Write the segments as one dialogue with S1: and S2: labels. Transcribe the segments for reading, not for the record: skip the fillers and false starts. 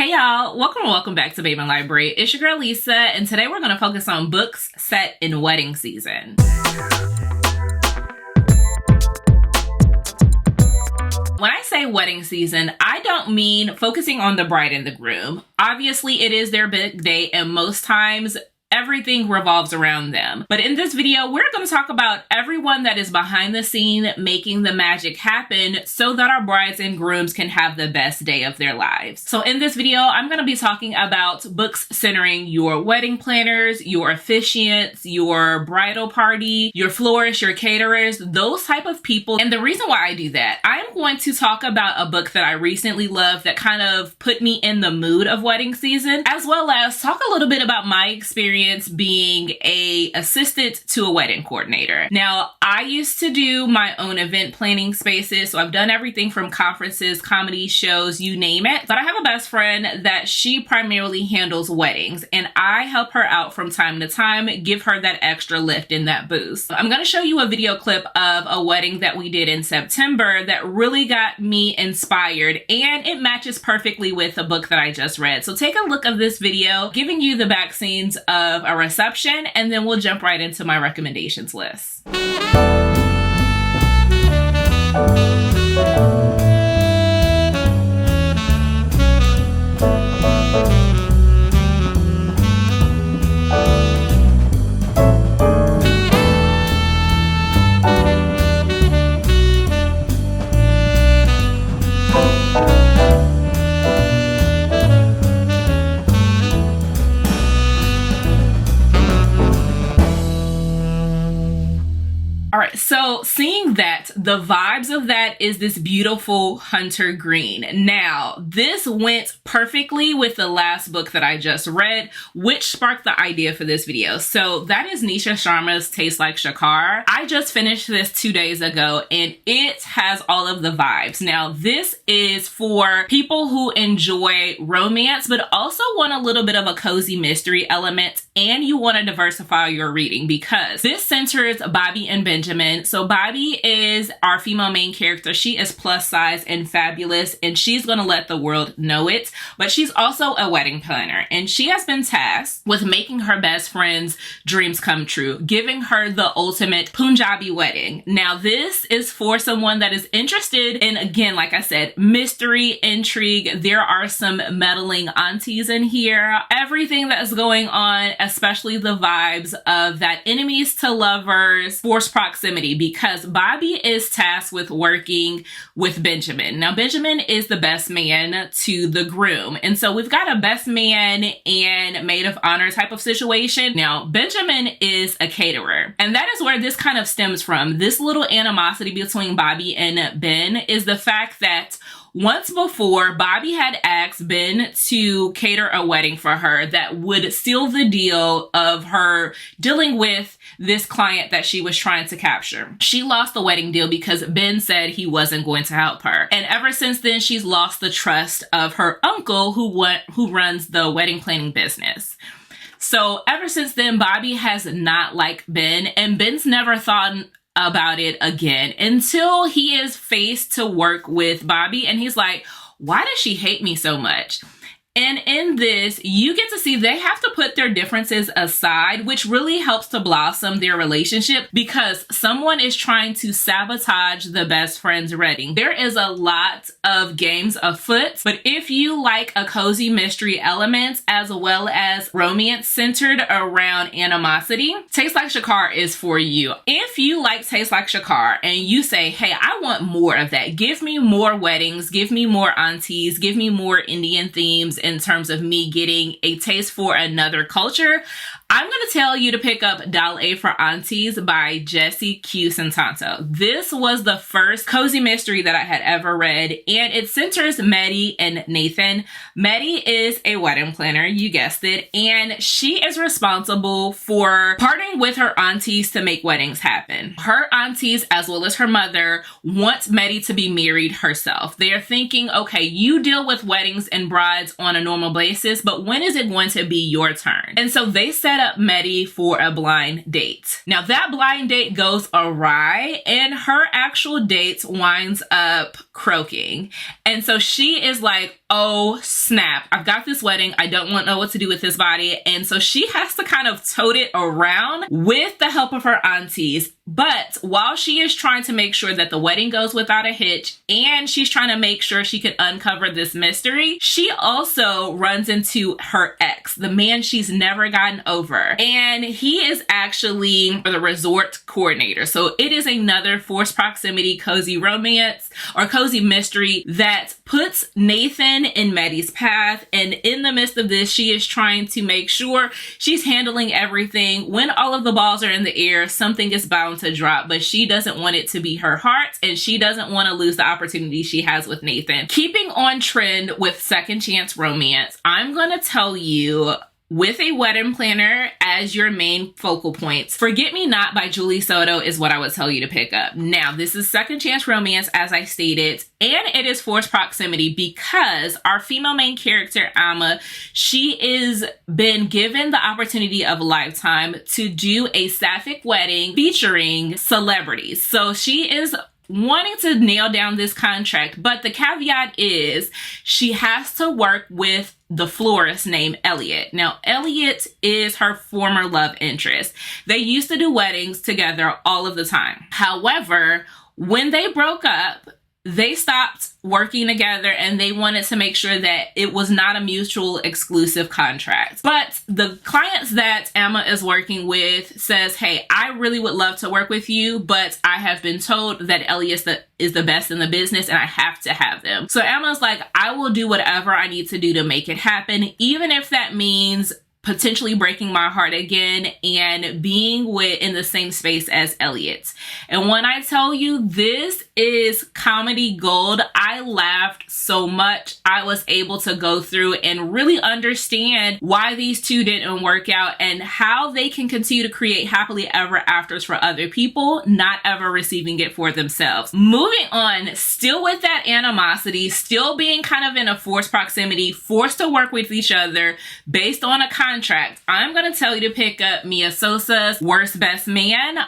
S1: Hey y'all, welcome back to Babeinlibrary. It's your girl Lisa, and today we're going to focus on books set in wedding season. When I say wedding season, I don't mean focusing on the bride and the groom. Obviously, it is their big day, and most times everything revolves around them. But in this video, we're going to talk about everyone that is behind the scene making the magic happen so that our brides and grooms can have the best day of their lives. So in this video, I'm going to be talking about books centering your wedding planners, your officiants, your bridal party, your florists, your caterers, those type of people. And the reason why I do that, I'm going to talk about a book that I recently loved that kind of put me in the mood of wedding season, as well as talk a little bit about my experience being a assistant to a wedding coordinator. Now, I used to do my own event planning spaces, so I've done everything from conferences, comedy shows, you name it. But I have a best friend that she primarily handles weddings, and I help her out from time to time, give her that extra lift and that boost. I'm going to show you a video clip of a wedding that we did in September that really got me inspired, and it matches perfectly with the book that I just read. So take a look of this video, giving you the back scenes of a reception, and then we'll jump right into my recommendations list. All right, so seeing that, the vibes of that is this beautiful hunter green. Now, this went perfectly with the last book that I just read, which sparked the idea for this video. So that is Nisha Sharma's Taste Like Shakar. I just finished this 2 days ago, and it has all of the vibes. Now, this is for people who enjoy romance, but also want a little bit of a cozy mystery element, and you want to diversify your reading because this centers Bobby and Benjamin. So Bobby is our female main character. She is plus size and fabulous, and she's going to let the world know it. But she's also a wedding planner, and she has been tasked with making her best friend's dreams come true, giving her the ultimate Punjabi wedding. Now, this is for someone that is interested in, again, like I said, mystery, intrigue. There are some meddling aunties in here. Everything that's going on, especially the vibes of that enemies to lovers, forced proximity, because Bobby is tasked with working with Benjamin. Now, Benjamin is the best man to the groom. And so we've got a best man and maid of honor type of situation. Now, Benjamin is a caterer. And that is where this kind of stems from. This little animosity between Bobby and Ben is the fact that once before, Bobby had asked Ben to cater a wedding for her that would seal the deal of her dealing with this client that she was trying to capture. She lost the wedding deal because Ben said he wasn't going to help her. And ever since then, she's lost the trust of her uncle who runs the wedding planning business. So ever since then, Bobby has not liked Ben, and Ben's never thought about it again until he is faced to work with Bobby, and he's like, why does she hate me so much? And in this, you get to see they have to put their differences aside, which really helps to blossom their relationship because someone is trying to sabotage the best friend's wedding. There is a lot of games afoot, but if you like a cozy mystery element as well as romance centered around animosity, Taste Like Shakar is for you. If you like Taste Like Shakar and you say, hey, I want more of that, give me more weddings, give me more aunties, give me more Indian themes, in terms of me getting a taste for another culture, I'm going to tell you to pick up Delilah For Aunties by Jessie Q. Sutanto. This was the first cozy mystery that I had ever read, and it centers Maddie and Nathan. Maddie is a wedding planner, you guessed it, and she is responsible for partnering with her aunties to make weddings happen. Her aunties, as well as her mother, want Maddie to be married herself. They are thinking, okay, you deal with weddings and brides on a normal basis, but when is it going to be your turn? And so they set up Maddie for a blind date. Now that blind date goes awry and her actual date winds up croaking. And so she is like, oh snap, I've got this wedding, I don't know what to do with this body. And so she has to kind of tote it around with the help of her aunties. But while she is trying to make sure that the wedding goes without a hitch, and she's trying to make sure she can uncover this mystery, she also runs into her ex, the man she's never gotten over. And he is actually the resort coordinator. So it is another forced proximity cozy romance or cozy mystery that puts Nathan in Maddie's path. And in the midst of this, she is trying to make sure she's handling everything. When all of the balls are in the air, something is bound to drop, but she doesn't want it to be her heart, and she doesn't want to lose the opportunity she has with Nathan. Keeping on trend with second chance romance, I'm going to tell you, with a wedding planner as your main focal points, Forget Me Not by Julie Soto is what I would tell you to pick up. Now, this is second chance romance, as I stated, and it is forced proximity because our female main character, Alma, she is been given the opportunity of a lifetime to do a sapphic wedding featuring celebrities. So she is wanting to nail down this contract, but the caveat is she has to work with the florist named Elliot. Now, Elliot is her former love interest. They used to do weddings together all of the time. However, when they broke up, they stopped working together and they wanted to make sure that it was not a mutual exclusive contract. But the clients that Emma is working with says, hey, I really would love to work with you, but I have been told that Elliot is the best in the business and I have to have them. So Emma's like, I will do whatever I need to do to make it happen, even if that means potentially breaking my heart again and being in the same space as Elliot. And when I tell you, this is comedy gold. I laughed so much. I was able to go through and really understand why these two didn't work out and how they can continue to create happily ever afters for other people, not ever receiving it for themselves. Moving on, still with that animosity, still being kind of in a forced proximity, forced to work with each other based on a contract, I'm going to tell you to pick up Mia Sosa's Worst Man.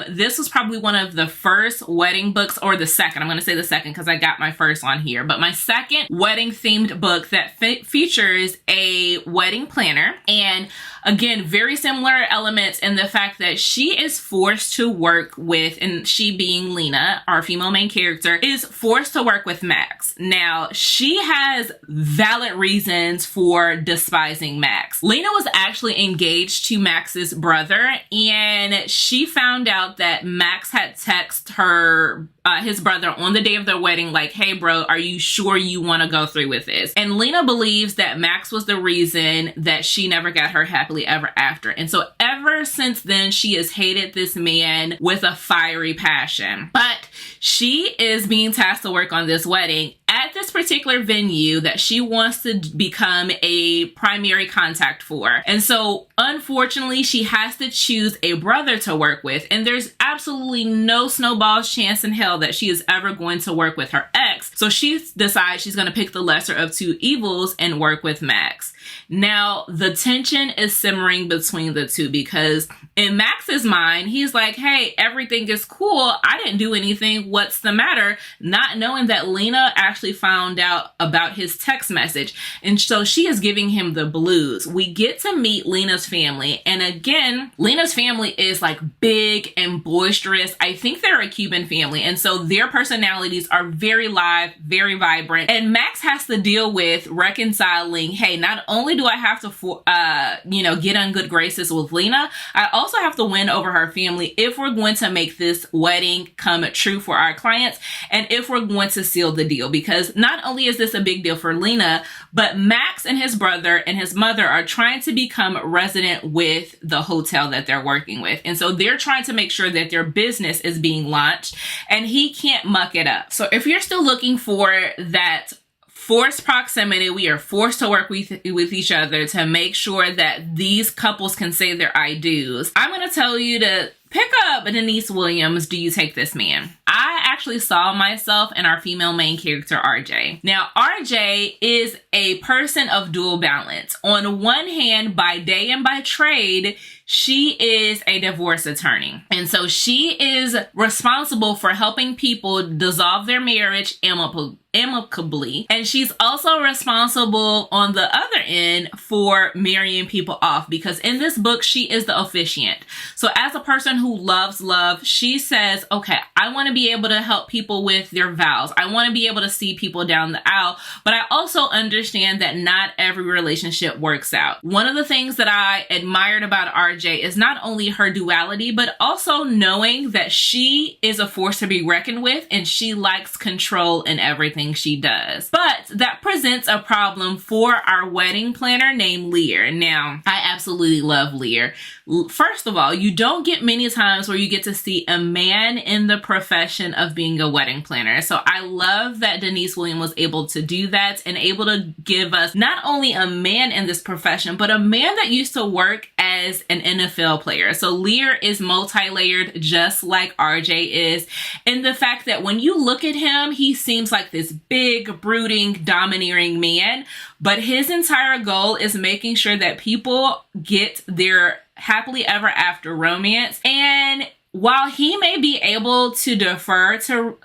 S1: This was probably one of the first wedding books, or the second. I'm going to say the second because I got my first on here, but my second wedding themed book that features a wedding planner. And again, very similar elements in the fact that she is forced to work with, and she being Lena, our female main character, is forced to work with Max. Now, she has valid reasons for despising Max. Lena was actually engaged to Max's brother, and she found out that Max had texted her his brother on the day of their wedding, like, hey bro, are you sure you want to go through with this? And Lena believes that Max was the reason that she never got her happily ever after. And so ever since then, she has hated this man with a fiery passion. But she is being tasked to work on this wedding at this particular venue that she wants to become a primary contact for. And so unfortunately, she has to choose a brother to work with. And there's absolutely no snowball's chance in hell that she is ever going to work with her ex. So she decides she's going to pick the lesser of two evils and work with Max. Now, the tension is simmering between the two because in Max's mind, he's like, hey, everything is cool. I didn't do anything. What's the matter? Not knowing that Lena actually found out about his text message. And so she is giving him the blues. We get to meet Lena's family. And again, Lena's family is like big and boisterous. I think they're a Cuban family. And so their personalities are very live, very vibrant. And Max has to deal with reconciling, hey, not only do I have to, get on good graces with Lena, I also have to win over her family if we're going to make this wedding come true for our clients and if we're going to seal the deal. Because not only is this a big deal for Lena, but Max and his brother and his mother are trying to become resident with the hotel that they're working with. And so they're trying to make sure that their business is being launched and he can't muck it up. So if you're still looking for that forced proximity, we are forced to work with each other to make sure that these couples can say their I do's, I'm going to tell you to pick up Denise Williams' Do You Take This Man? I actually saw myself in our female main character, RJ. Now, RJ is a person of dual balance. On one hand, by day and by trade, she is a divorce attorney. And so she is responsible for helping people dissolve their marriage amicably. And she's also responsible on the other end for marrying people off, because in this book, she is the officiant. So as a person who loves love, she says, okay, I want to be able to help people with their vows. I want to be able to see people down the aisle, but I also understand that not every relationship works out. One of the things that I admired about RJ is not only her duality, but also knowing that she is a force to be reckoned with and she likes control in everything she does. But that presents a problem for our wedding planner named Lear. Now, I absolutely love Lear. First of all, you don't get many times where you get to see a man in the profession of being a wedding planner. So I love that Denise Williams was able to do that and able to give us not only a man in this profession, but a man that used to work as an NFL player. So Lear is multi-layered, just like RJ is. And the fact that when you look at him, he seems like this big, brooding, domineering man, but his entire goal is making sure that people get their happily ever after romance. And while he may be able to defer to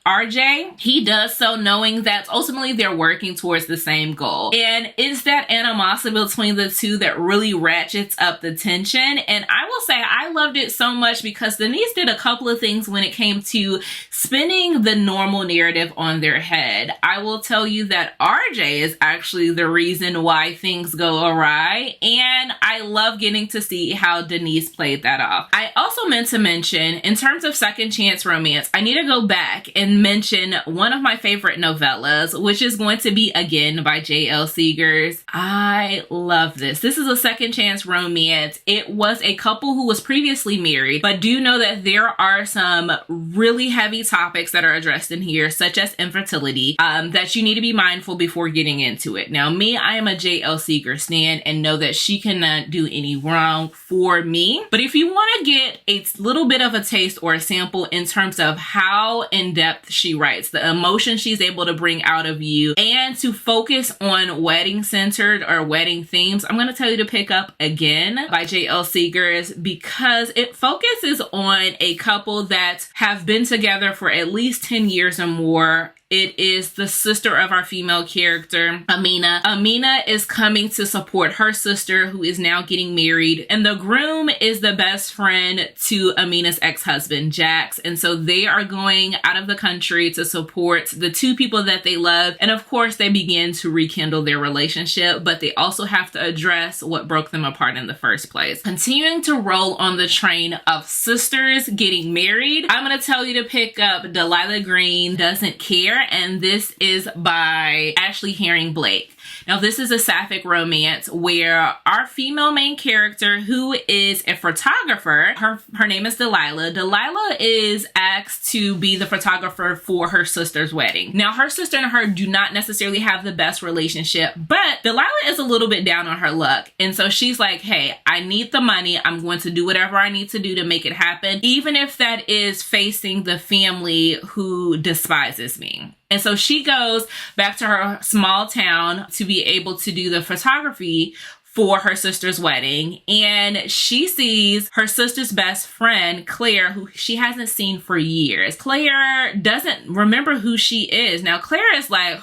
S1: RJ, he does so knowing that ultimately they're working towards the same goal. And it's that animosity between the two that really ratchets up the tension. And I will say I loved it so much because Denise did a couple of things when it came to spinning the normal narrative on their head. I will tell you that RJ is actually the reason why things go awry. And I love getting to see how Denise played that off. I also meant to mention, in terms of second chance romance, I need to go back and mention one of my favorite novellas, which is going to be Again by J.L. Seegars. I love this. This is a second chance romance. It was a couple who was previously married, but do know that there are some really heavy topics that are addressed in here, such as infertility, that you need to be mindful before getting into it. Now, me, I am a J.L. Seegars stan and know that she cannot do any wrong for me. But if you want to get a little bit of a taste or a sample in terms of how in-depth she writes, the emotion she's able to bring out of you, and to focus on wedding-centered or wedding themes, I'm going to tell you to pick up Again by J.L. Seegars, because it focuses on a couple that have been together for at least 10 years or more. It is the sister of our female character, Amina. Amina is coming to support her sister who is now getting married. And the groom is the best friend to Amina's ex-husband, Jax. And so they are going out of the country to support the two people that they love. And of course, they begin to rekindle their relationship, but they also have to address what broke them apart in the first place. Continuing to roll on the train of sisters getting married, I'm going to tell you to pick up Delilah Green Doesn't Care. And this is by Ashley Herring Blake. Now, this is a sapphic romance where our female main character, who is a photographer, her name is Delilah. Delilah is asked to be the photographer for her sister's wedding. Now, her sister and her do not necessarily have the best relationship, but Delilah is a little bit down on her luck. And so she's like, hey, I need the money. I'm going to do whatever I need to do to make it happen, even if that is facing the family who despises me. And so she goes back to her small town to be able to do the photography for her sister's wedding. And she sees her sister's best friend, Claire, who she hasn't seen for years. Claire doesn't remember who she is. Now, Claire is like,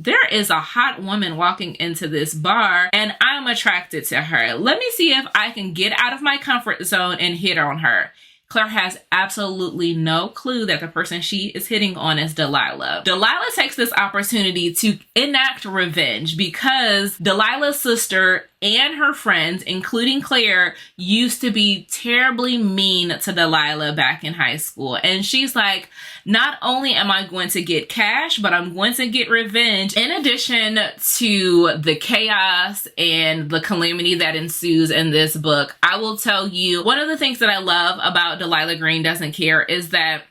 S1: there is a hot woman walking into this bar and I'm attracted to her. Let me see if I can get out of my comfort zone and hit on her. Claire has absolutely no clue that the person she is hitting on is Delilah. Delilah takes this opportunity to enact revenge because Delilah's sister and her friends, including Claire, used to be terribly mean to Delilah back in high school. And she's like, not only am I going to get cash, but I'm going to get revenge. In addition to the chaos and the calamity that ensues in this book, I will tell you, one of the things that I love about Delilah Green Doesn't Care is that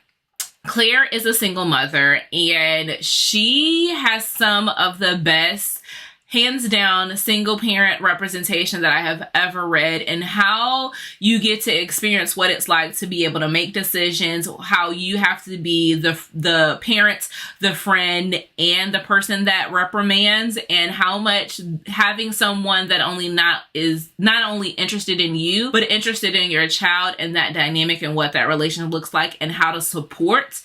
S1: Claire is a single mother and she has some of the best hands down single parent representation that I have ever read, and how you get to experience what it's like to be able to make decisions, how you have to be the parent, the friend, and the person that reprimands, and how much having someone that is not only interested in you, but interested in your child and that dynamic and what that relation looks like and how to support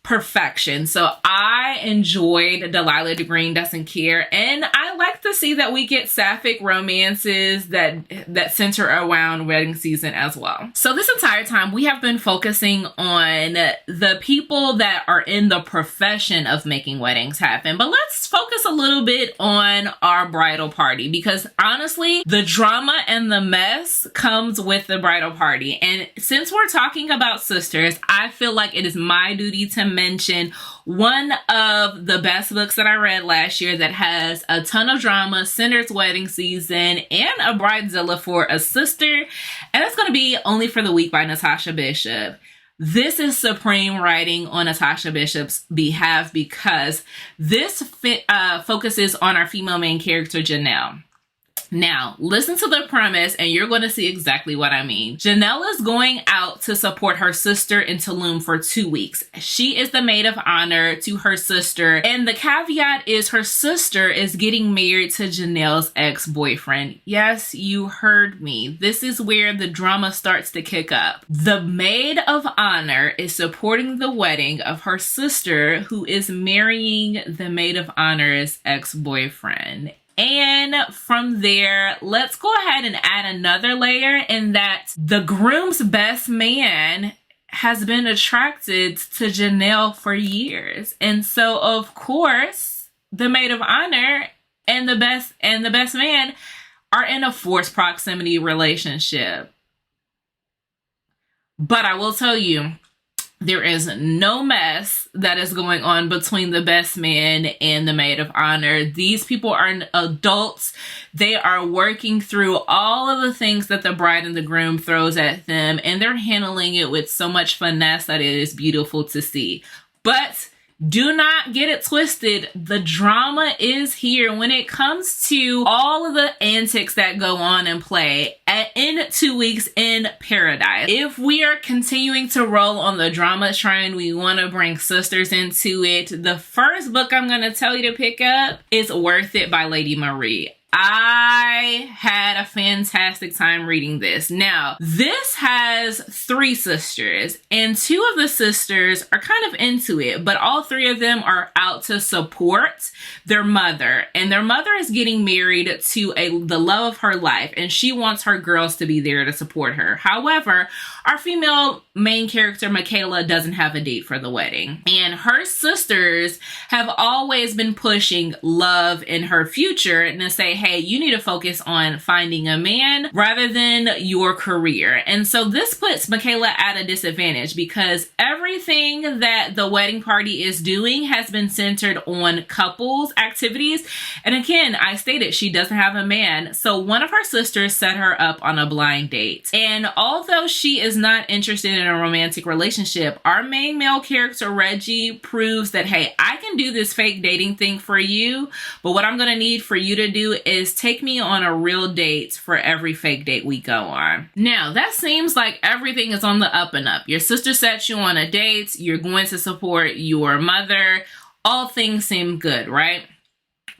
S1: perfection. So I enjoyed Delilah DeGreen Doesn't Care, and I like to see that we get sapphic romances that center around wedding season as well. So this entire time we have been focusing on the people that are in the profession of making weddings happen, but let's focus a little bit on our bridal party, because honestly the drama and the mess comes with the bridal party. And since we're talking about sisters, I feel like it is my duty to mention one of the best books that I read last year that has a ton of drama, centers wedding season, and a bridezilla for a sister, and it's going to be Only for the Weak by Natasha Bishop. This is supreme writing on Natasha Bishop's behalf, because this focuses on our female main character, Janelle. Now, listen to the premise and you're going to see exactly what I mean. Janelle is going out to support her sister in Tulum for 2 weeks. She is the maid of honor to her sister, and the caveat is her sister is getting married to Janelle's ex-boyfriend. Yes, you heard me. This is where the drama starts to kick up. The maid of honor is supporting the wedding of her sister, who is marrying the maid of honor's ex-boyfriend. And from there, let's go ahead and add another layer in that the groom's best man has been attracted to Janelle for years. And so, of course, the maid of honor and the best man are in a forced proximity relationship. But I will tell you, there is no mess that is going on between the best man and the maid of honor. These people are adults. They are working through all of the things that the bride and the groom throws at them, and they're handling it with so much finesse that it is beautiful to see. But do not get it twisted. The drama is here when it comes to all of the antics that go on and play in 2 weeks in paradise. If we are continuing to roll on the drama train, we want to bring sisters into it. The first book I'm going to tell you to pick up is Worth It by Lady Marie. I had a fantastic time reading this. Now, this has 3 sisters, and 2 of the sisters are kind of into it, but all 3 of them are out to support their mother, and their mother is getting married to the love of her life, and she wants her girls to be there to support her. However, our female main character, Michaela, doesn't have a date for the wedding, and her sisters have always been pushing love in her future and to say, hey, you need to focus on finding a man rather than your career. And so this puts Michaela at a disadvantage, because everything that the wedding party is doing has been centered on couples activities. And again, I stated she doesn't have a man. So one of her sisters set her up on a blind date. And although she is not interested in a romantic relationship, our main male character, Reggie, proves that, hey, I can do this fake dating thing for you, but what I'm going to need for you to do is take me on a real date for every fake date we go on. Now, that seems like everything is on the up and up. Your sister sets you on a date, you're going to support your mother. All things seem good, right?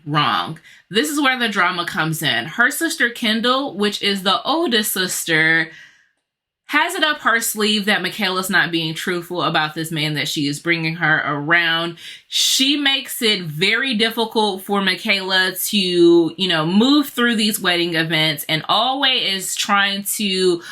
S1: Wrong. This is where the drama comes in. Her sister Kendall, which is the oldest sister, has it up her sleeve that Michaela's not being truthful about this man that she is bringing her around. She makes it very difficult for Michaela to, move through these wedding events, and always is trying to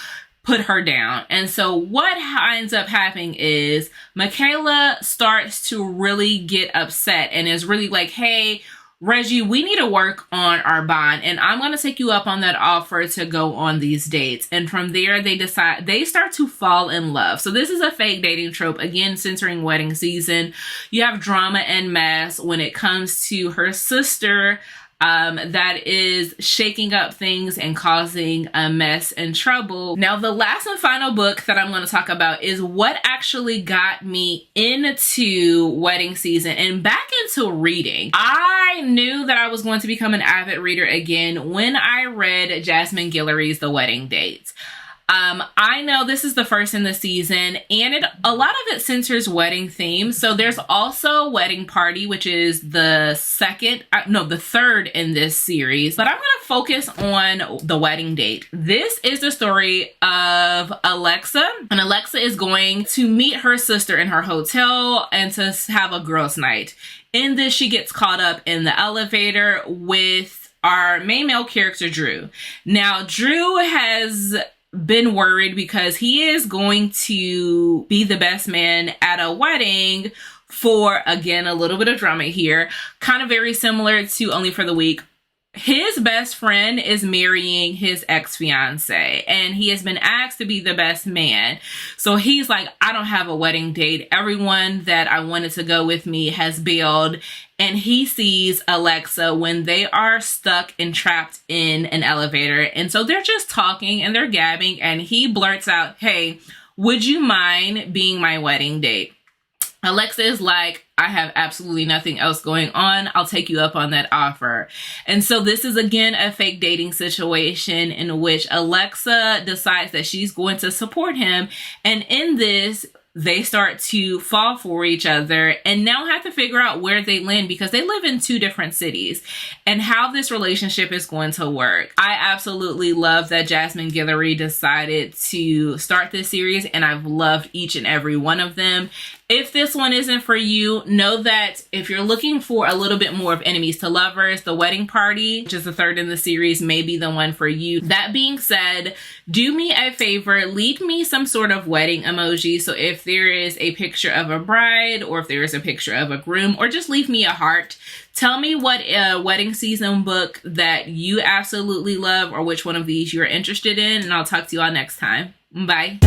S1: put her down. And so what ends up happening is Michaela starts to really get upset and is really like, hey, Reggie, we need to work on our bond, and I'm going to take you up on that offer to go on these dates. And from there, they start to fall in love. So this is a fake dating trope, again, centering wedding season. You have drama and mess when it comes to her sister, that is shaking up things and causing a mess and trouble. Now, the last and final book that I'm going to talk about is what actually got me into wedding season and back into reading. I knew that I was going to become an avid reader again when I read Jasmine Guillory's The Wedding Date. I know this is the first in the season, and a lot of it centers wedding themes. So there's also Wedding Party, which is the third in this series. But I'm going to focus on The Wedding Date. This is the story of Alexa, and Alexa is going to meet her sister in her hotel and to have a girls' night. In this, she gets caught up in the elevator with our main male character, Drew. Now, Drew has been worried because he is going to be the best man at a wedding for, again, a little bit of drama here, kind of very similar to Only for the Week. His best friend is marrying his ex-fiance, and he has been asked to be the best man. So he's like, I don't have a wedding date. Everyone that I wanted to go with me has bailed. And he sees Alexa when they are stuck and trapped in an elevator. And so they're just talking and they're gabbing, and he blurts out, hey, would you mind being my wedding date? Alexa is like, I have absolutely nothing else going on. I'll take you up on that offer. And so this is, again, a fake dating situation in which Alexa decides that she's going to support him. And in this, they start to fall for each other and now have to figure out where they land because they live in two different cities and how this relationship is going to work. I absolutely love that Jasmine Guillory decided to start this series, and I've loved each and every one of them. If this one isn't for you, know that if you're looking for a little bit more of enemies to lovers, The Wedding Party, which is the third in the series, may be the one for you. That being said, do me a favor, leave me some sort of wedding emoji. So if there is a picture of a bride, or if there is a picture of a groom, or just leave me a heart. Tell me what wedding season book that you absolutely love, or which one of these you're interested in, and I'll talk to you all next time. Bye.